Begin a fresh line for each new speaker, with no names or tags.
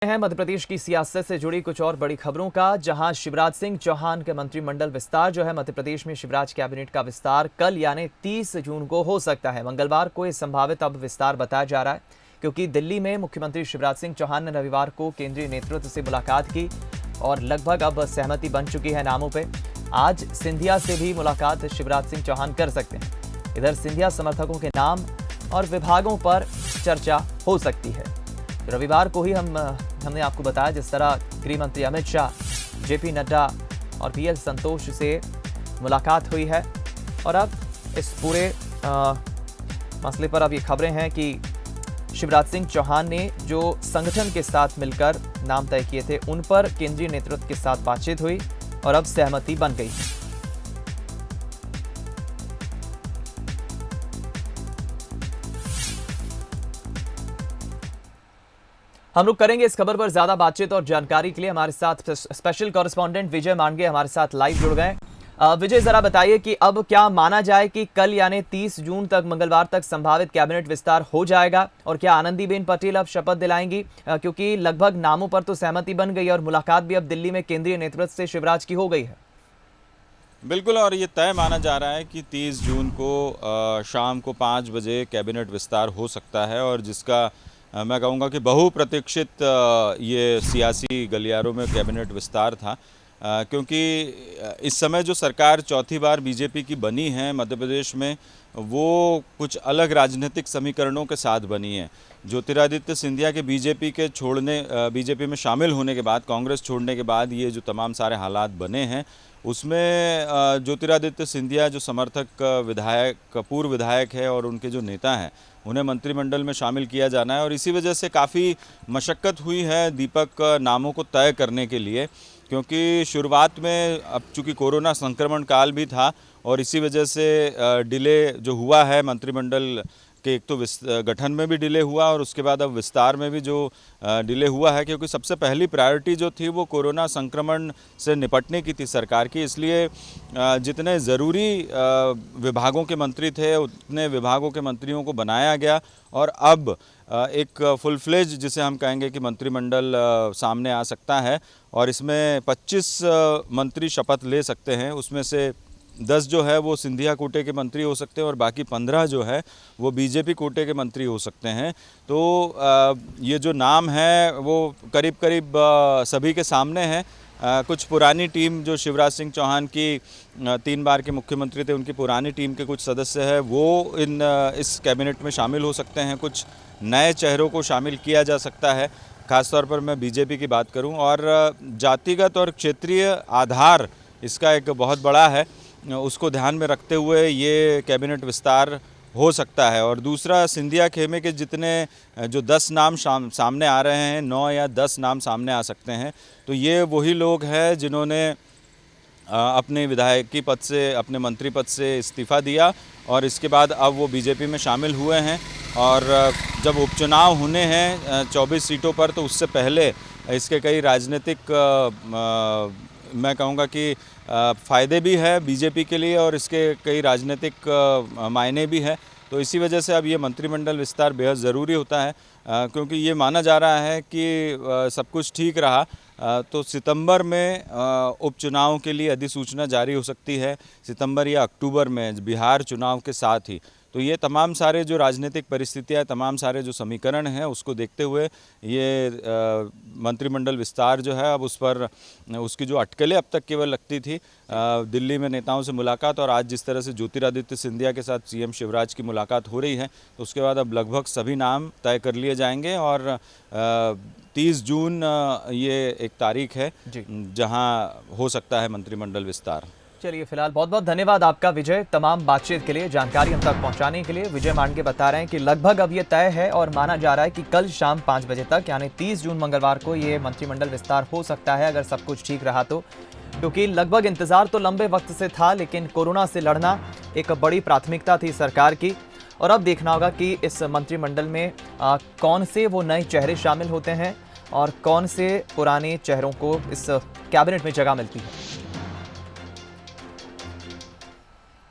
है मध्य प्रदेश की सियासत से जुड़ी कुछ और बड़ी खबरों का, जहां शिवराज सिंह चौहान के मंत्रिमंडल विस्तार जो है मध्य प्रदेश में शिवराज कैबिनेट का विस्तार कल यानी 30 जून को हो सकता है। मंगलवार को यह संभावित अब विस्तार बताया जा रहा है, क्योंकि दिल्ली में मुख्यमंत्री शिवराज सिंह चौहान ने रविवार को केंद्रीय नेतृत्व से मुलाकात की और लगभग अब सहमति बन चुकी है नामों पर। आज सिंधिया से भी मुलाकात शिवराज सिंह चौहान कर सकते हैं। इधर सिंधिया समर्थकों के नाम और विभागों पर चर्चा हो सकती है। रविवार को ही हमने आपको बताया जिस तरह गृह मंत्री अमित शाह, जेपी नड्डा और पीएल संतोष से मुलाकात हुई है। और अब इस पूरे मसले पर अब ये खबरें हैं कि शिवराज सिंह चौहान ने जो संगठन के साथ मिलकर नाम तय किए थे उन पर केंद्रीय नेतृत्व के साथ बातचीत हुई और अब सहमति बन गई है। हम लोग करेंगे इस खबर पर ज्यादा बातचीत और जानकारी के लिए हमारे साथ स्पेशल कॉरेस्पॉन्डेंट विजय मांडगे हमारे साथ लाइव जुड़ गए। विजय, जरा बताइए कि अब क्या माना जाए कि कल यानी 30 जून तक मंगलवार तक संभावित कैबिनेट विस्तार हो जाएगा और क्या आनंदीबेन पटेल अब शपथ दिलाएंगी, क्योंकि लगभग नामों पर तो सहमति बन गई और मुलाकात भी अब दिल्ली में केंद्रीय नेतृत्व से शिवराज की हो गई है।
बिल्कुल, और ये तय माना जा रहा है कि 30 जून को शाम को 5 बजे कैबिनेट विस्तार हो सकता है और जिसका मैं कहूँगा कि बहुप्रतीक्षित ये सियासी गलियारों में कैबिनेट विस्तार था, क्योंकि इस समय जो सरकार चौथी बार बीजेपी की बनी है मध्य प्रदेश में, वो कुछ अलग राजनीतिक समीकरणों के साथ बनी है। ज्योतिरादित्य सिंधिया के बीजेपी में शामिल होने के बाद, कांग्रेस छोड़ने के बाद ये जो तमाम सारे हालात बने हैं, उसमें ज्योतिरादित्य सिंधिया जो समर्थक विधायक, पूर्व विधायक है और उनके जो नेता हैं, उन्हें मंत्रिमंडल में शामिल किया जाना है और इसी वजह से काफ़ी मशक्क़त हुई है दीपक नामों को तय करने के लिए, क्योंकि शुरुआत में अब चूँकि कोरोना संक्रमण काल भी था और इसी वजह से डिले जो हुआ है मंत्रिमंडल के, एक तो गठन में भी डिले हुआ और उसके बाद अब विस्तार में भी जो डिले हुआ है, क्योंकि सबसे पहली प्रायोरिटी जो थी वो कोरोना संक्रमण से निपटने की थी सरकार की। इसलिए जितने ज़रूरी विभागों के मंत्री थे उतने विभागों के मंत्रियों को बनाया गया और अब एक फुल फ्लेज जिसे हम कहेंगे कि मंत्रिमंडल सामने आ सकता है और इसमें 25 मंत्री शपथ ले सकते हैं। उसमें से 10 जो है वो सिंधिया कोटे के मंत्री हो सकते हैं और बाकी 15 जो है वो बीजेपी कोटे के मंत्री हो सकते हैं। तो ये जो नाम है वो करीब करीब सभी के सामने है। कुछ पुरानी टीम जो शिवराज सिंह चौहान की 3 बार के मुख्यमंत्री थे, उनकी पुरानी टीम के कुछ सदस्य हैं वो इस कैबिनेट में शामिल हो सकते हैं। कुछ नए चेहरों को शामिल किया जा सकता है, खासतौर पर मैं बीजेपी की बात करूं। और जातिगत और क्षेत्रीय आधार इसका एक बहुत बड़ा है, उसको ध्यान में रखते हुए ये कैबिनेट विस्तार हो सकता है। और दूसरा, सिंधिया खेमे के जितने जो 10 नाम सामने आ रहे हैं, 9 या 10 नाम सामने आ सकते हैं, तो ये वही लोग हैं जिन्होंने अपने विधायकी पद से, अपने मंत्री पद से इस्तीफ़ा दिया और इसके बाद अब वो बीजेपी में शामिल हुए हैं। और जब उपचुनाव होने हैं 24 सीटों पर, तो उससे पहले इसके कई राजनीतिक मैं कहूँगा कि फ़ायदे भी है बीजेपी के लिए और इसके कई राजनीतिक मायने भी है। तो इसी वजह से अब ये मंत्रिमंडल विस्तार बेहद ज़रूरी होता है, क्योंकि ये माना जा रहा है कि सब कुछ ठीक रहा तो सितंबर में उपचुनाव के लिए अधिसूचना जारी हो सकती है, सितंबर या अक्टूबर में बिहार चुनाव के साथ ही। तो ये तमाम सारे जो राजनीतिक परिस्थितियाँ, तमाम सारे जो समीकरण हैं, उसको देखते हुए ये मंत्रिमंडल विस्तार जो है अब उस पर उसकी जो अटकलें अब तक केवल लगती थी, दिल्ली में नेताओं से मुलाकात और आज जिस तरह से ज्योतिरादित्य सिंधिया के साथ सीएम शिवराज की मुलाकात हो रही है, तो उसके बाद अब लगभग सभी नाम तय कर लिए जाएंगे और 30 जून ये एक तारीख है जहाँ हो सकता है मंत्रिमंडल विस्तार।
चलिए, फिलहाल बहुत बहुत धन्यवाद आपका विजय, तमाम बातचीत के लिए, जानकारी हम तक पहुंचाने के लिए। विजय मांडगे बता रहे हैं कि लगभग अब ये तय है और माना जा रहा है कि कल शाम 5 बजे तक यानी 30 जून मंगलवार को ये मंत्रिमंडल विस्तार हो सकता है, अगर सब कुछ ठीक रहा तो। क्योंकि लगभग इंतजार तो लंबे वक्त से था, लेकिन कोरोना से लड़ना एक बड़ी प्राथमिकता थी सरकार की और अब देखना होगा कि इस मंत्रिमंडल में कौन से वो नए चेहरे शामिल होते हैं और कौन से पुराने चेहरों को इस कैबिनेट में जगह मिलती है।